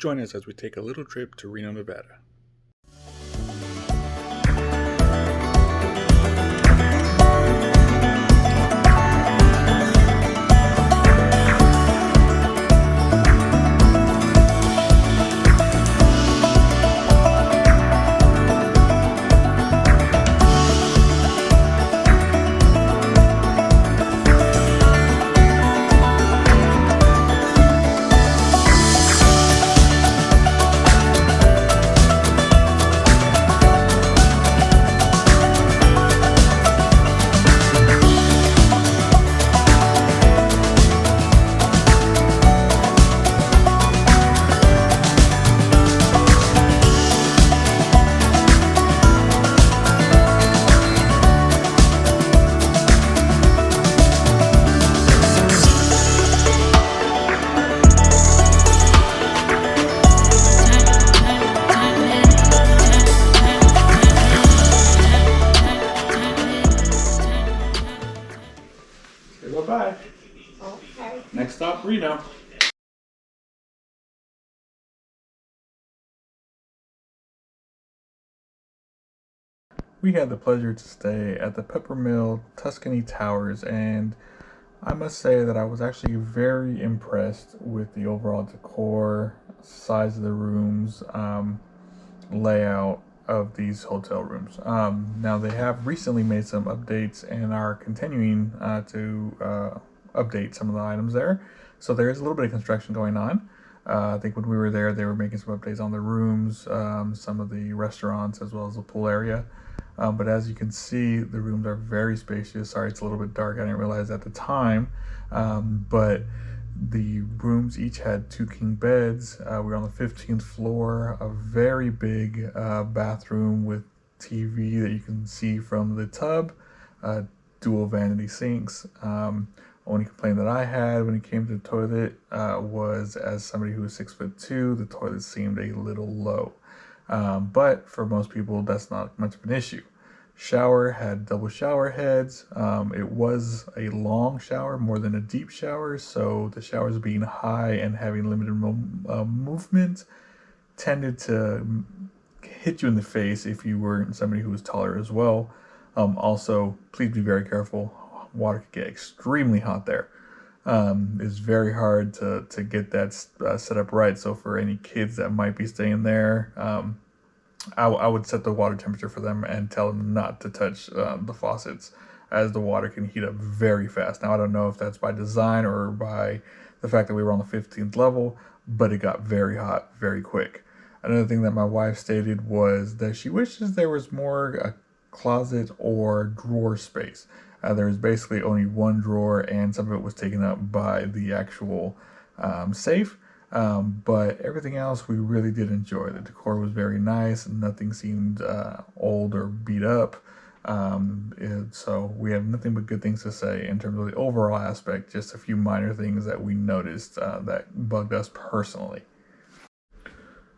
Join us as we take a little trip to Reno, Nevada. Bye-bye. Okay. Next stop, Reno. We had the pleasure to stay at the Peppermill Tuscany Towers, and I must say that I was actually very impressed with the overall decor, size of the rooms, layout of these hotel rooms. Now, they have recently made some updates and are continuing to update some of the items there. So there is a little bit of construction going on. I think when we were there, they were making some updates on the rooms, some of the restaurants, as well as the pool area. But as you can see, the rooms are very spacious. Sorry, it's a little bit dark. I didn't realize at the time. But the rooms each had 2 king beds. We were on the 15th floor, a very big bathroom with TV that you can see from the tub, dual vanity sinks. Only complaint that I had when it came to the toilet was, as somebody who was 6'2", the toilet seemed a little low. But for most people, that's not much of an issue. Shower had double shower heads. It was a long shower more than a deep shower, so the showers being high and having limited movement tended to hit you in the face if you weren't somebody who was taller as well. Also, please be very careful. Water could get extremely hot there. It's very hard to get that set up right. So for any kids that might be staying there, I would set the water temperature for them and tell them not to touch the faucets, as the water can heat up very fast. Now, I don't know if that's by design or by the fact that we were on the 15th level, but it got very hot very quick. Another thing that my wife stated was that she wishes there was more closet or drawer space. There was basically only one drawer, and some of it was taken up by the actual safe. But everything else we really did enjoy. The decor was very nice, and nothing seemed old or beat up. So we have nothing but good things to say in terms of the overall aspect. Just a few minor things that we noticed that bugged us personally.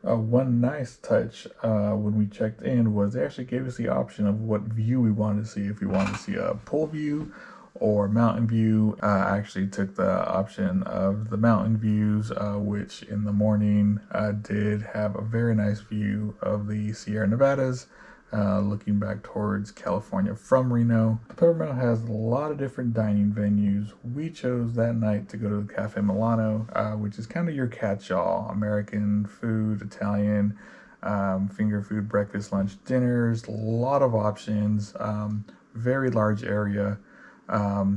One nice touch when we checked in was they actually gave us the option of what view we wanted to see. If we wanted to see a pool view or mountain view. I actually took the option of the mountain views, which in the morning did have a very nice view of the Sierra Nevadas, looking back towards California from Reno. Peppermill has a lot of different dining venues. We chose that night to go to the Cafe Milano, which is kind of your catch-all. American food, Italian, finger food, breakfast, lunch, dinners, a lot of options, very large area.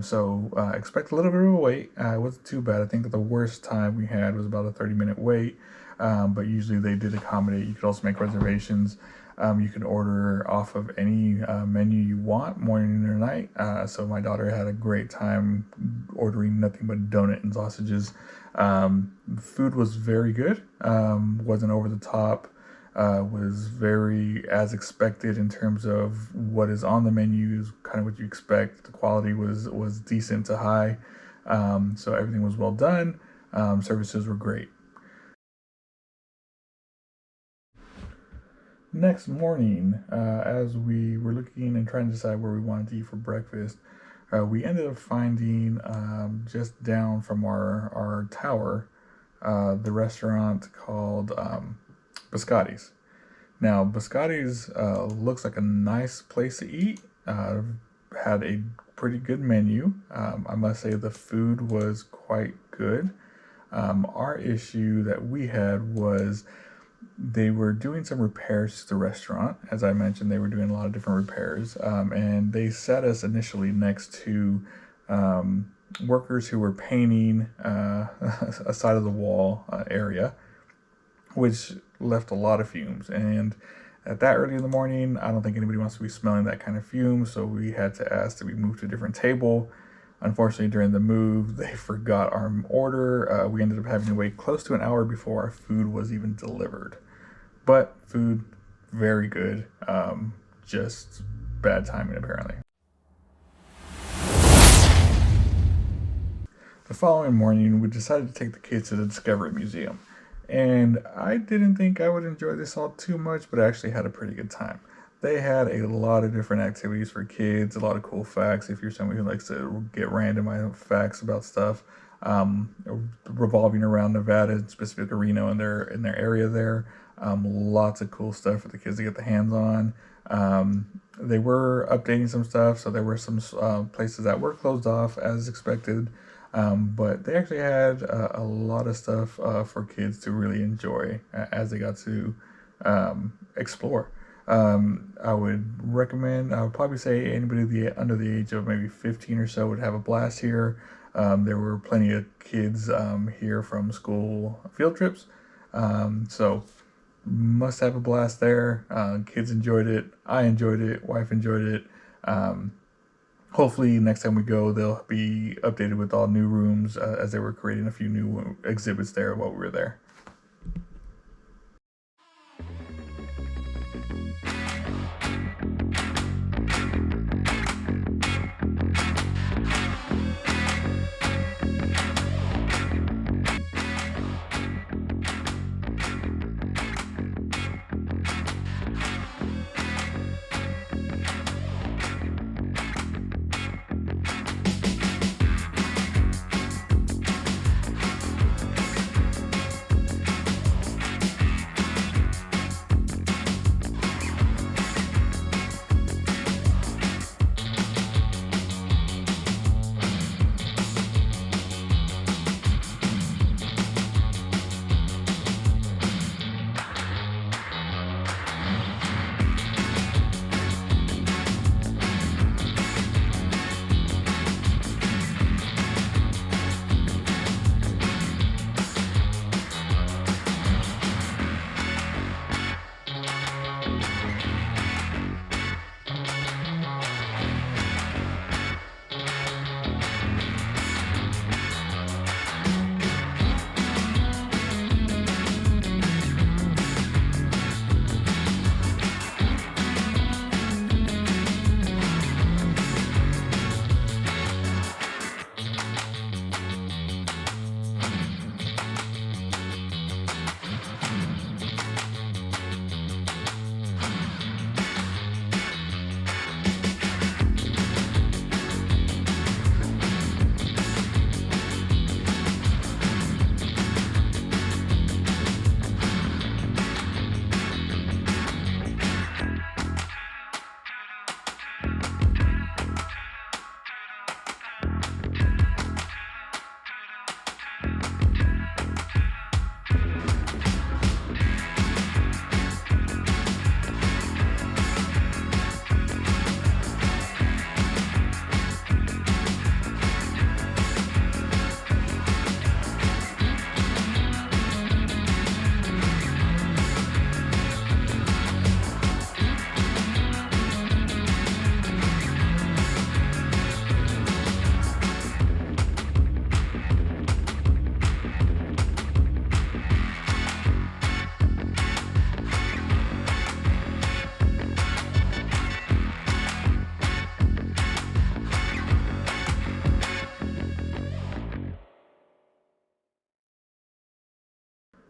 So expect a little bit of a wait. It wasn't too bad. I think that the worst time we had was about a 30-minute wait, but usually they did accommodate. You could also make reservations. You can order off of any menu you want, morning or night. So my daughter had a great time ordering nothing but donut and sausages. Food was very good. Wasn't over the top. Was very as expected in terms of what is on the menus, kind of what you expect. The quality was decent to high. So everything was well done. Services were great. Next morning, as we were looking and trying to decide where we wanted to eat for breakfast, we ended up finding just down from our tower the restaurant called Biscotti's. Now, Biscotti's looks like a nice place to eat. Had a pretty good menu. I must say the food was quite good. Our issue that we had was they were doing some repairs to the restaurant. As I mentioned, they were doing a lot of different repairs, and they set us initially next to workers who were painting a side of the wall area, which left a lot of fumes. And at that early in the morning, I don't think anybody wants to be smelling that kind of fume, so we had to ask that we move to a different table. Unfortunately, during the move, they forgot our order. We ended up having to wait close to an hour before our food was even delivered. But food, very good. Just bad timing, apparently. The following morning, we decided to take the kids to the Discovery Museum. And I didn't think I would enjoy this all too much, but I actually had a pretty good time. They had a lot of different activities for kids, a lot of cool facts. If you're somebody who likes to get random facts about stuff, revolving around Nevada, specifically Reno, in their area there, lots of cool stuff for the kids to get the hands on. They were updating some stuff, so there were some places that were closed off as expected. But they actually had a lot of stuff for kids to really enjoy as they got to explore. I would recommend, I would probably say anybody under the age of maybe 15 or so would have a blast here. There were plenty of kids here from school field trips. So must have a blast there. Kids enjoyed it. I enjoyed it. Wife enjoyed it. Hopefully next time we go, they'll be updated with all new rooms as they were creating a few new exhibits there while we were there.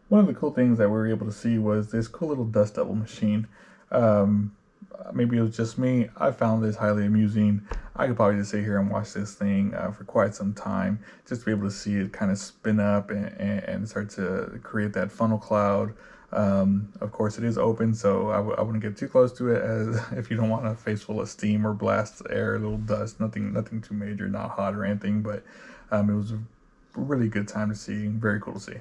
One of the cool things that we were able to see was this cool little dust devil machine. Um, maybe it was just me. I found this highly amusing. I could probably just sit here and watch this thing for quite some time, just to be able to see it kind of spin up and start to create that funnel cloud. Of course, it is open, so I wouldn't get too close to it, as if you don't want a face full of steam or blast air, little dust, nothing too major, not hot or anything. But it was a really good time to see. Very cool to see.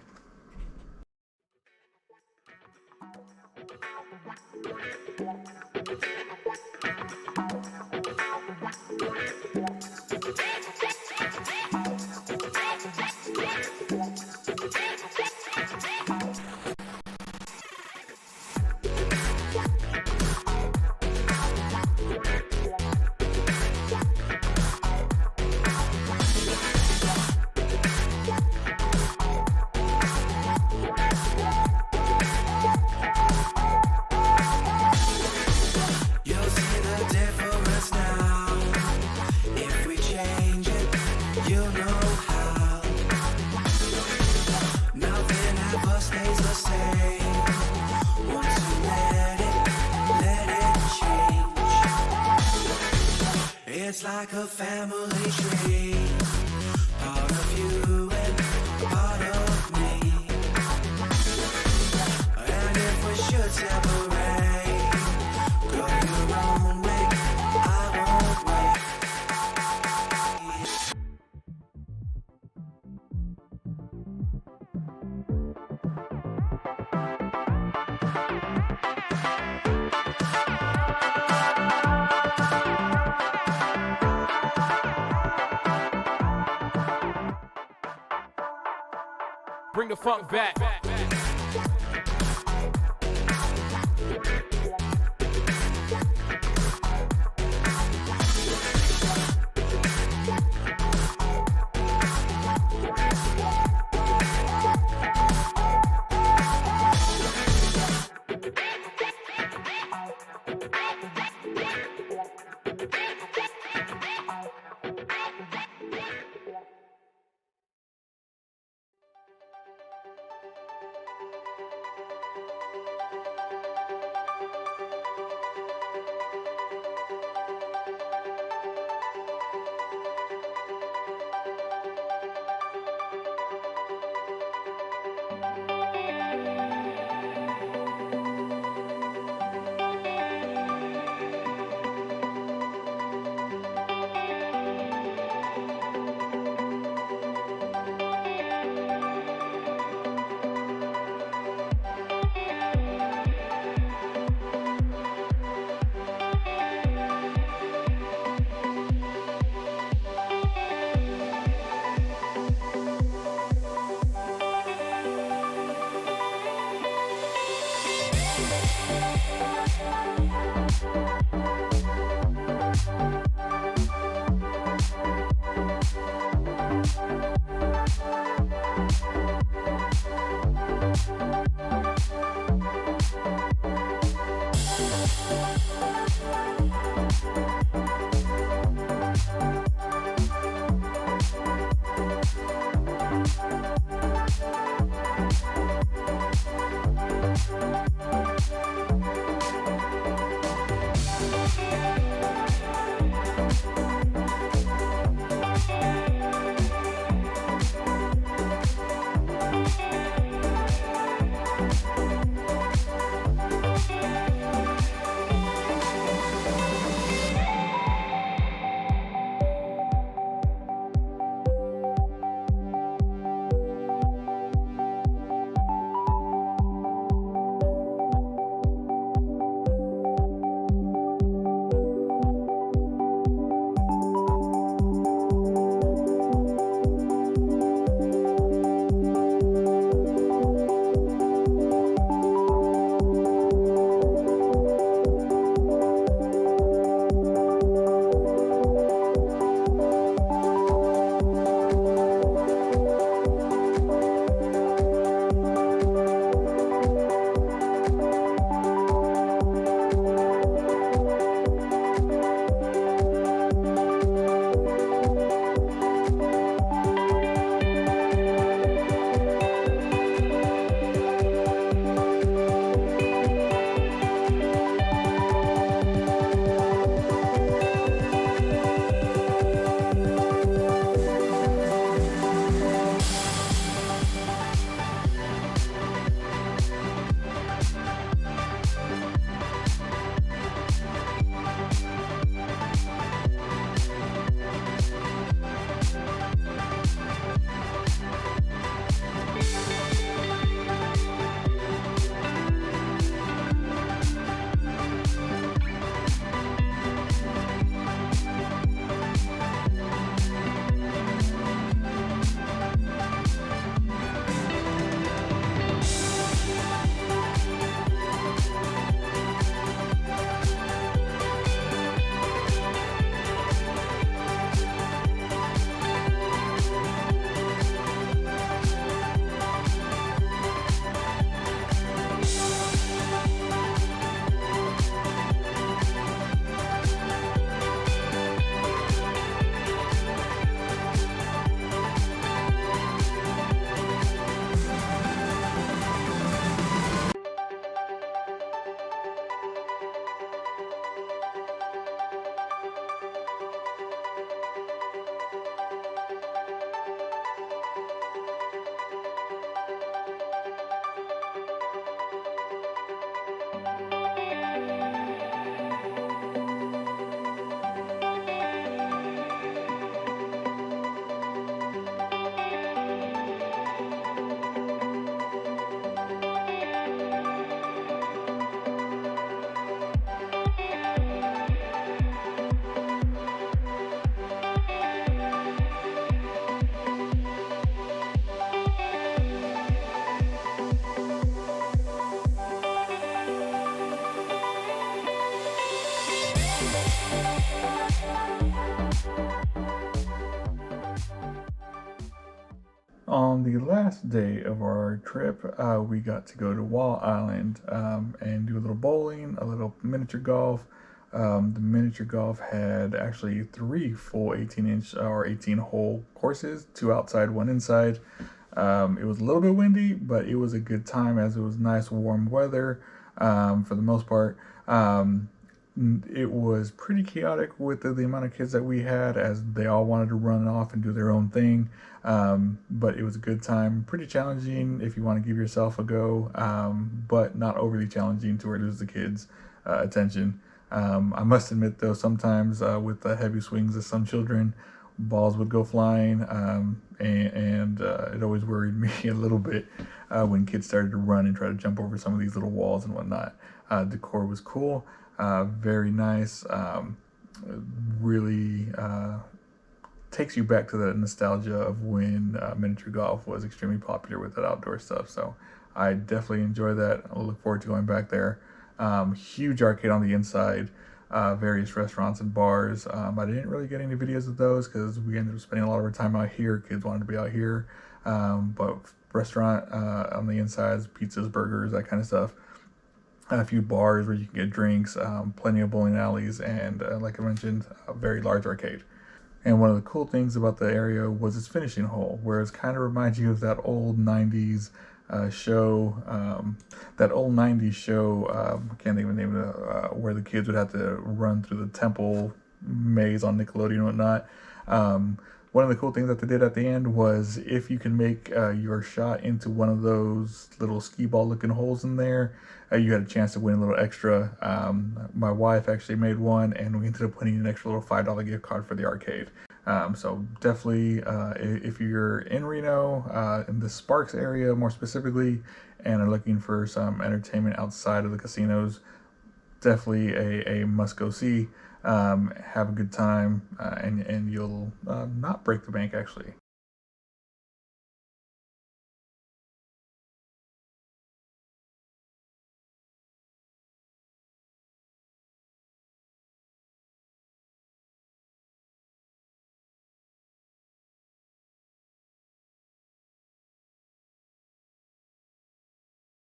It's like a family tree, part of you and part of me. And if we should separate, go your own way, I won't wait. Bring the funk back. On the last day of our trip, we got to go to Wall Island and do a little bowling, a little miniature golf. The miniature golf had actually three full 18-inch or 18-hole courses, two outside, one inside. It was a little bit windy, but it was a good time as it was nice warm weather for the most part. It was pretty chaotic with the amount of kids that we had as they all wanted to run off and do their own thing. But it was a good time. Pretty challenging if you want to give yourself a go, but not overly challenging to where it loses the kids' attention. I must admit, though, sometimes with the heavy swings of some children, balls would go flying, and it always worried me a little bit when kids started to run and try to jump over some of these little walls and whatnot. Decor was cool, very nice, really takes you back to the nostalgia of when miniature golf was extremely popular with that outdoor stuff. So I definitely enjoy that. I look forward to going back there. Huge arcade on the inside, various restaurants and bars. I didn't really get any videos of those because we ended up spending a lot of our time out here. Kids wanted to be out here. But restaurant on the insides, pizzas, burgers, that kind of stuff. A few bars where you can get drinks, plenty of bowling alleys, and like I mentioned, a very large arcade. And one of the cool things about the area was its finishing hole, where it kind of reminds you of that old 90s show, I can't even name it, where the kids would have to run through the temple maze on Nickelodeon and whatnot. One of the cool things that they did at the end was if you can make your shot into one of those little skee ball looking holes in there, you had a chance to win a little extra. My wife actually made one, and we ended up winning an extra little $5 gift card for the arcade. So definitely, if you're in Reno, in the Sparks area more specifically, and are looking for some entertainment outside of the casinos, definitely a must go see. Have a good time, and you'll not break the bank actually.